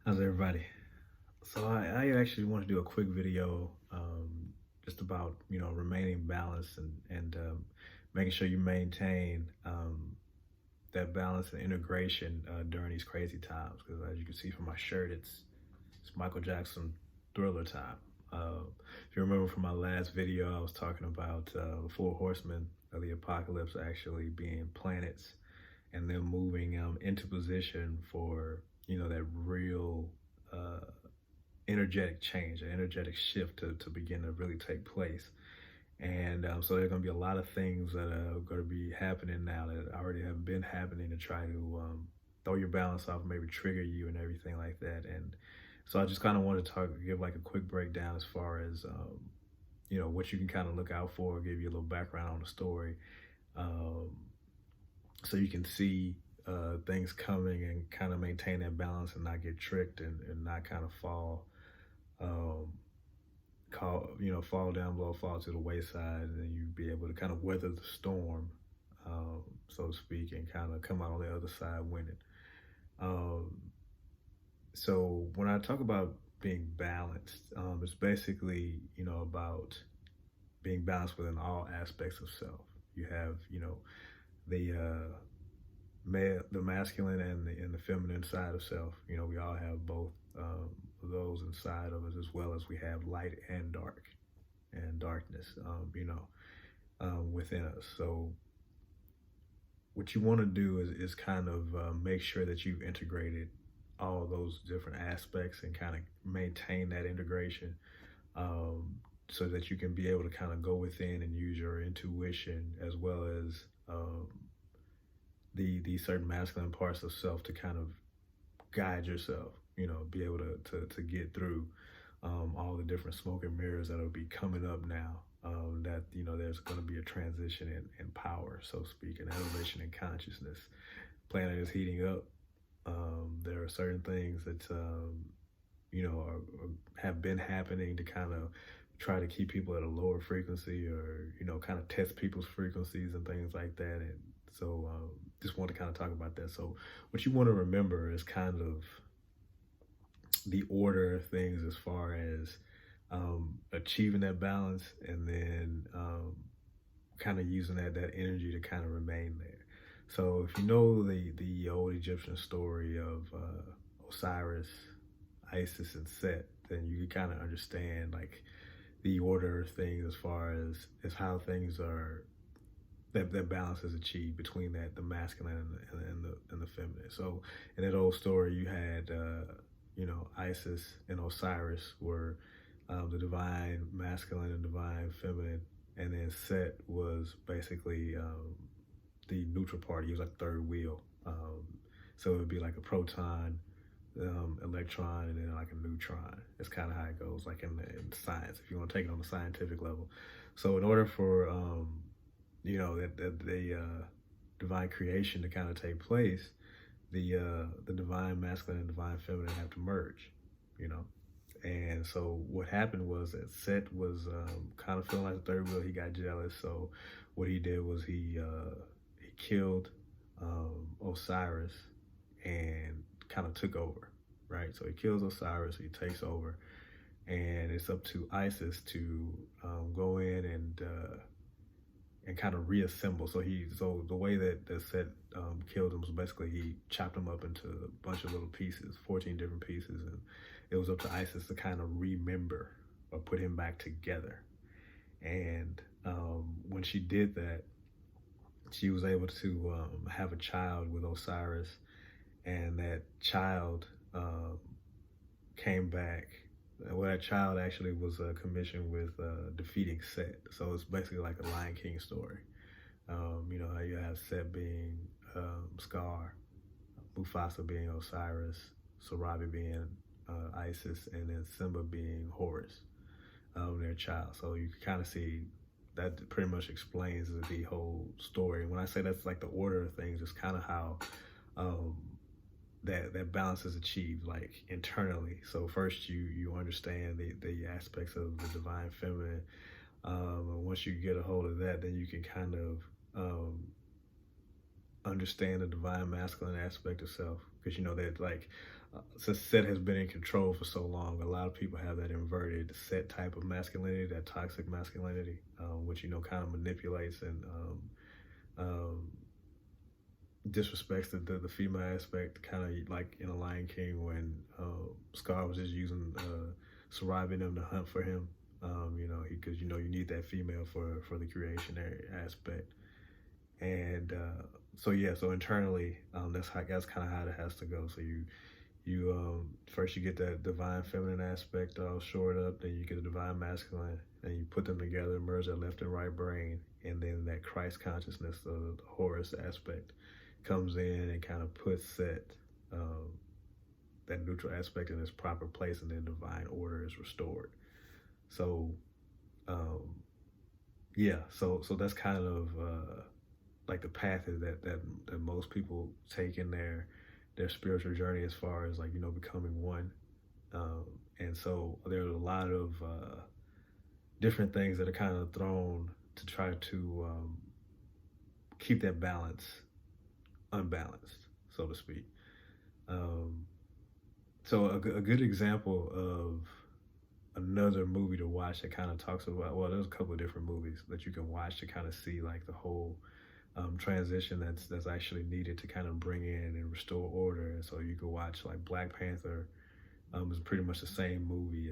How's everybody? So I actually want to do a quick video, just about remaining balanced and making sure you maintain that balance and integration during these crazy times. Because as you can see from my shirt, it's Michael Jackson Thriller time. Uh, if you remember from my last video, I was talking about the four horsemen of the apocalypse actually being planets and then moving into position for that real uh, energetic change, an energetic shift to begin to really take place. And so there are going to be a lot of things that are going to be happening now that already have been happening to try to throw your balance off, maybe trigger you and everything like that. And so I just kind of want to give like a quick breakdown as far as what you can kind of look out for, give you a little background on the story, um, so you can see things coming and kind of maintain that balance and not get tricked and not kind of um, fall down below, fall to the wayside, and then you be able to kind of weather the storm, so to speak, and kind of come out on the other side winning. Um, so when I talk about being balanced, it's basically about being balanced within all aspects of self. You have the the masculine and the feminine side of self. We all have both of those inside of us, as well as we have light and dark and darkness, within us. So what you want to do is kind of make sure that you've integrated all those different aspects and kind of maintain that integration, um, so that you can be able to kind of go within and use your intuition as well as the certain masculine parts of self to kind of guide yourself, be able to get through all the different smoke and mirrors that'll be coming up now. That there's going to be a transition in power, so to speak, an elevation in consciousness. Planet is heating up. There are certain things that have been happening to kind of try to keep people at a lower frequency, or kind of test people's frequencies and things like that. And so just want to kind of talk about that. So what you want to remember is kind of the order of things as far as achieving that balance, and then kind of using that energy to kind of remain there. So if you know the old Egyptian story of Osiris, Isis, and Set, then you can kind of understand like the order of things as far as how things are, that balance is achieved between the masculine and the feminine. So in that old story, you had Isis and Osiris were the divine masculine and divine feminine, and then Set was basically the neutral party. He was like third wheel. So it would be like a proton, electron, and then like a neutron. That's kind of how it goes, like in science, if you want to take it on the scientific level. So in order for that the divine creation to kind of take place, the divine masculine and divine feminine have to merge, you know. And so what happened was that Set was kind of feeling like the third wheel. He got jealous, so what he did was he killed Osiris and kind of took over, right? So he kills Osiris, he takes over, and it's up to Isis to go in and kind of reassemble. So the way that Set killed him was basically he chopped him up into a bunch of little pieces, 14 different pieces, and it was up to Isis to kind of remember or put him back together. And when she did that, she was able to have a child with Osiris, and that child came back. Well, that child actually was commissioned with defeating Set. So it's basically like a Lion King story. How you have Set being Scar, Mufasa being Osiris, Sarabi being Isis, and then Simba being Horus, their child. So you can kind of see that pretty much explains the whole story. And when I say that's like the order of things, it's kind of how um, that balance is achieved, like internally. So first you understand the aspects of the divine feminine. And once you get a hold of that, then you can kind of understand the divine masculine aspect of self, because you know that like since Set has been in control for so long, a lot of people have that inverted Set type of masculinity, that toxic masculinity, which you know kind of manipulates and um, disrespects the female aspect, kind of like in The Lion King when Scar was just using Sarai and them to hunt for him. You know, because you know you need that female for the creationary aspect, and so yeah, so internally, that's kind of how it has to go. So you first you get that divine feminine aspect all shored up, then you get the divine masculine, and you put them together, merge that left and right brain, and then that Christ consciousness, the Horus aspect, comes in and kind of puts um, that neutral aspect in its proper place, and then divine order is restored. So um, yeah, so that's kind of like the path that most people take in their spiritual journey, as far as like you know becoming one. Um, and so there's a lot of different things that are kind of thrown to try to keep that balance unbalanced, so to speak. Um, so a good example of another movie to watch that kind of talks about, well, there's a couple of different movies that you can watch to kind of see like the whole transition that's actually needed to kind of bring in and restore order. And so you could watch like Black Panther, is pretty much the same movie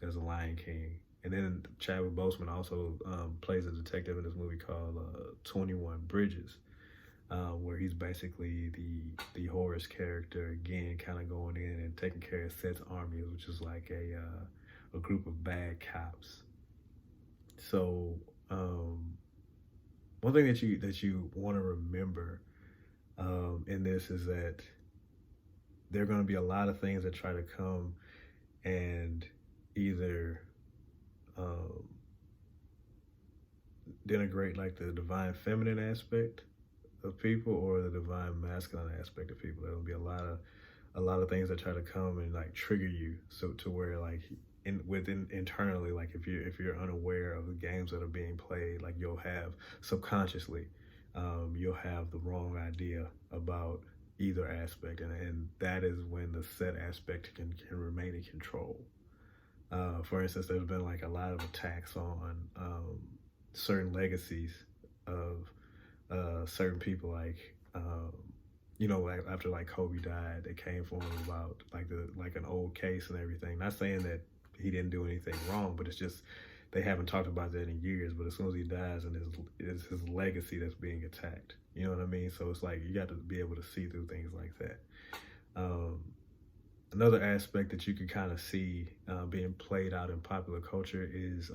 as The Lion King. And then Chadwick Boseman also plays a detective in this movie called 21 Bridges, where he's basically the Horus character again, kind of going in and taking care of Set's army, which is like a group of bad cops. So one thing that you want to remember in this is that there are going to be a lot of things that try to come and either um, denigrate like the divine feminine aspect of people or the divine masculine aspect of people. There will be a lot of things that try to come and like trigger you, so to where like within internally, like if you're unaware of the games that are being played, like you'll have subconsciously, you'll have the wrong idea about either aspect, and that is when the Set aspect can remain in control. For instance, there's been like a lot of attacks on certain legacies of certain people, like you know, like after like Kobe died, they came for him about like an old case and everything. Not saying that he didn't do anything wrong, but it's just they haven't talked about that in years. But as soon as he dies, and it's his legacy that's being attacked. You know what I mean? So it's like you got to be able to see through things like that. Another aspect that you can kind of see being played out in popular culture is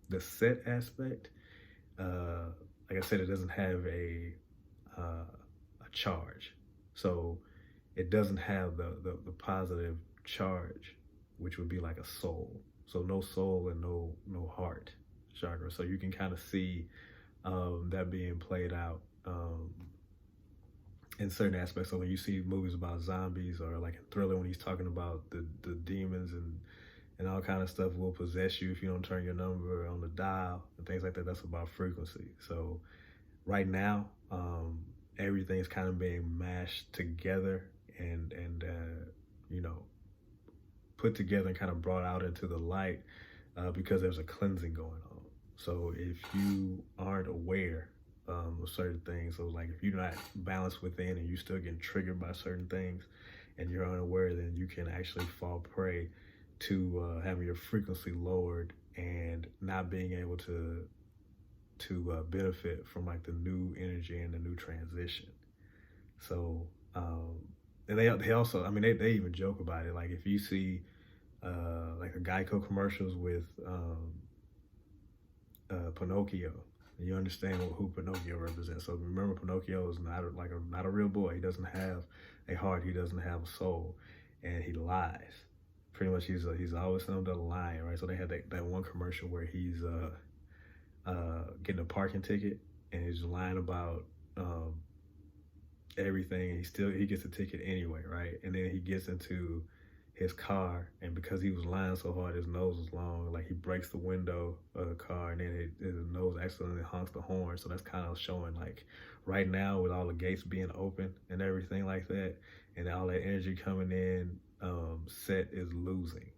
the Set aspect. Like I said, it doesn't have a charge, so it doesn't have the positive charge, which would be like a soul. So no soul and no heart chakra. So you can kind of see that being played out in certain aspects. So when you see movies about zombies, or like in Thriller when he's talking about the demons and all kind of stuff will possess you if you don't turn your number on the dial and things like that, that's about frequency. So right now, everything's kind of being mashed together and you know, put together and kind of brought out into the light because there's a cleansing going on. So if you aren't aware of certain things, so like if you're not balanced within and you still getting triggered by certain things and you're unaware, then you can actually fall prey to having your frequency lowered and not being able to benefit from like the new energy and the new transition. So and they also, I mean, they even joke about it. Like if you see like the Geico commercials with Pinocchio, you understand who Pinocchio represents. So remember, Pinocchio is not a real boy. He doesn't have a heart. He doesn't have a soul, and he lies. Pretty much, he's always under the line, right? So they had that one commercial where he's getting a parking ticket and he's lying about everything. And he gets the ticket anyway, right? And then he gets into his car, and because he was lying so hard, his nose was long. Like he breaks the window of the car, and then his nose accidentally honks the horn. So that's kind of showing like right now with all the gates being open and everything like that, and all that energy coming in, Set is losing.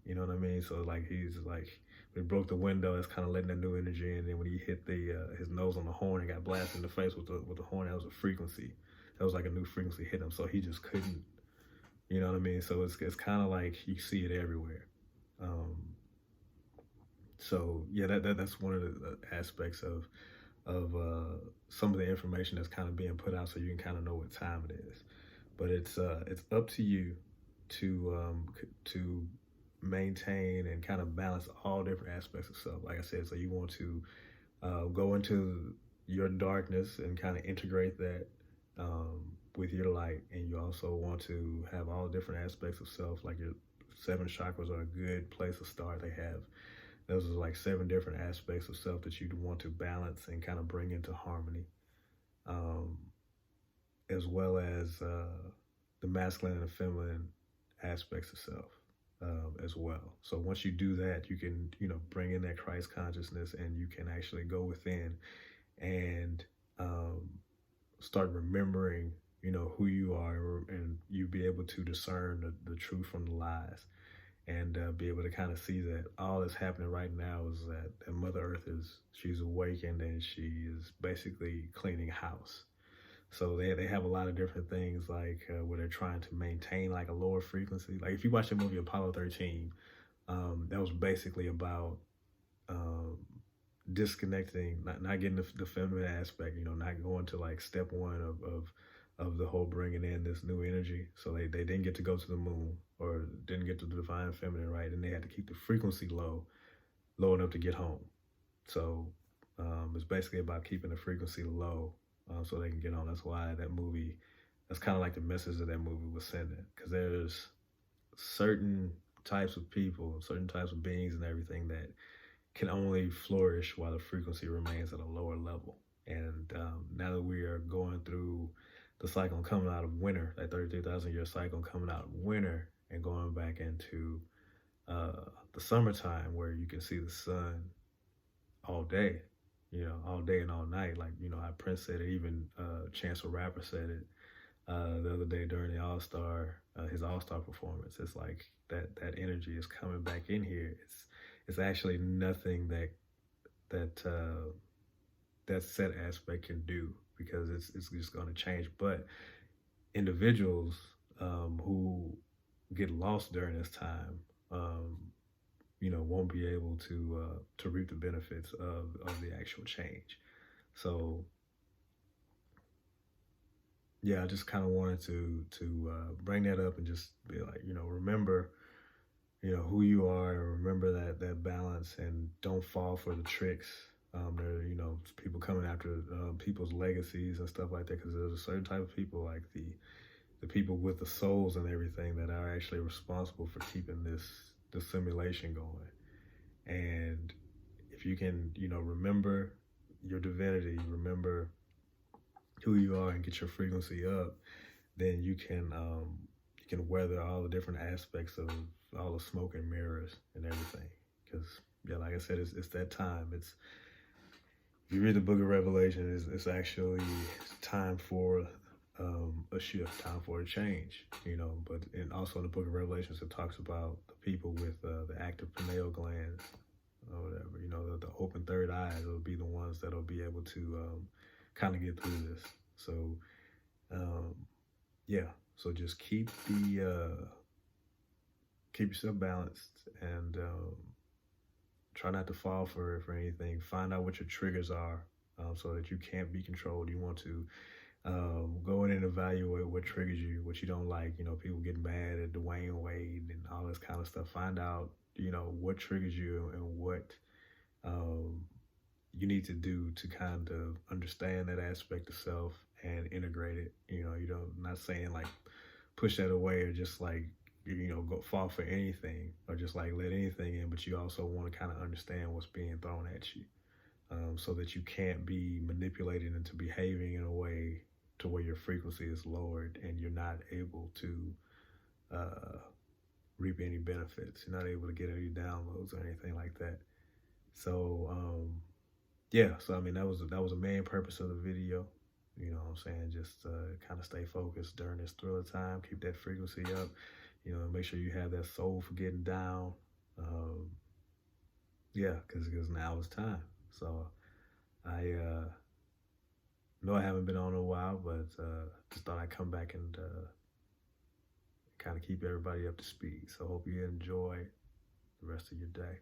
You know what I mean? So like he's like when he broke the window, it's kind of letting that new energy in. And then when he hit the his nose on the horn and got blasted in the face with the horn, that was a frequency. That was like a new frequency hit him. So he just couldn't. You know what I mean? So it's kind of like you see it everywhere. Um, so yeah, that's one of the aspects of some of the information that's kind of being put out, so you can kind of know what time it is. But it's up to you to maintain and kind of balance all different aspects of self. Like I said, so you want to go into your darkness and kind of integrate that with your light, and you also want to have all different aspects of self. Like your 7 chakras are a good place to start. They have those are like 7 different aspects of self that you'd want to balance and kind of bring into harmony, um, as well as the masculine and the feminine aspects of self as well. So once you do that, you can bring in that Christ consciousness, and you can actually go within and start remembering who you are, and you be able to discern the truth from the lies, and be able to kind of see that all that's happening right now is that Mother Earth she's awakened, and she is basically cleaning house. So they have a lot of different things like where they're trying to maintain like a lower frequency. Like if you watch the movie Apollo 13, that was basically about um, disconnecting, not getting the feminine aspect, not going to like step one of the whole bringing in this new energy. So they didn't get to go to the moon, or didn't get to the divine feminine, right? And they had to keep the frequency low enough to get home. So it's basically about keeping the frequency low so they can get on. That's why that's kind of like the message that movie was sending, because there's certain types of people, certain types of beings and everything that can only flourish while the frequency remains at a lower level. And now that we are going through the cycle coming out of winter, that 33,000 year cycle coming out of winter and going back into the summertime, where you can see the sun all day, all day and all night. Like, how Prince said it, even Chance the Rapper said it the other day during the his All-Star performance. It's like that energy is coming back in here. It's actually nothing that set aspect can do, because it's just going to change. But individuals who get lost during this time, won't be able to reap the benefits of the actual change. So yeah, I just kind of wanted to bring that up and just be like, remember, who you are, and remember that balance, and don't fall for the tricks. There are, people coming after people's legacies and stuff like that, because there's a certain type of people, like the people with the souls and everything, that are actually responsible for keeping the simulation going. And if you can, remember your divinity, remember who you are, and get your frequency up, then you can weather all the different aspects of all the smoke and mirrors and everything. Because yeah, like I said, it's that time. If you read the Book of Revelation, it's actually time for a shift, time for a change, But and also in the Book of Revelations, it talks about the people with the active pineal glands or whatever, the open third eyes will be the ones that'll be able to kind of get through this. So yeah, so just keep yourself balanced, and try not to fall for anything. Find out what your triggers are, so that you can't be controlled. You want to go in and evaluate what triggers you, what you don't like. People get mad at Dwayne Wade and all this kind of stuff. Find out, what triggers you, and what you need to do to kind of understand that aspect of self and integrate it. Not saying like push that away, or just like, go fall for anything, or just like let anything in, but you also want to kind of understand what's being thrown at you, so that you can't be manipulated into behaving in a way to where your frequency is lowered, and you're not able to reap any benefits. You're not able to get any downloads or anything like that. So yeah, so I mean that was the main purpose of the video. You know what I'm saying? Just kind of stay focused during this Thriller time. Keep that frequency up. You know, make sure you have that soul for getting down. Yeah, because now it's time. So I know I haven't been on in a while, but just thought I'd come back and kind of keep everybody up to speed. So hope you enjoy the rest of your day.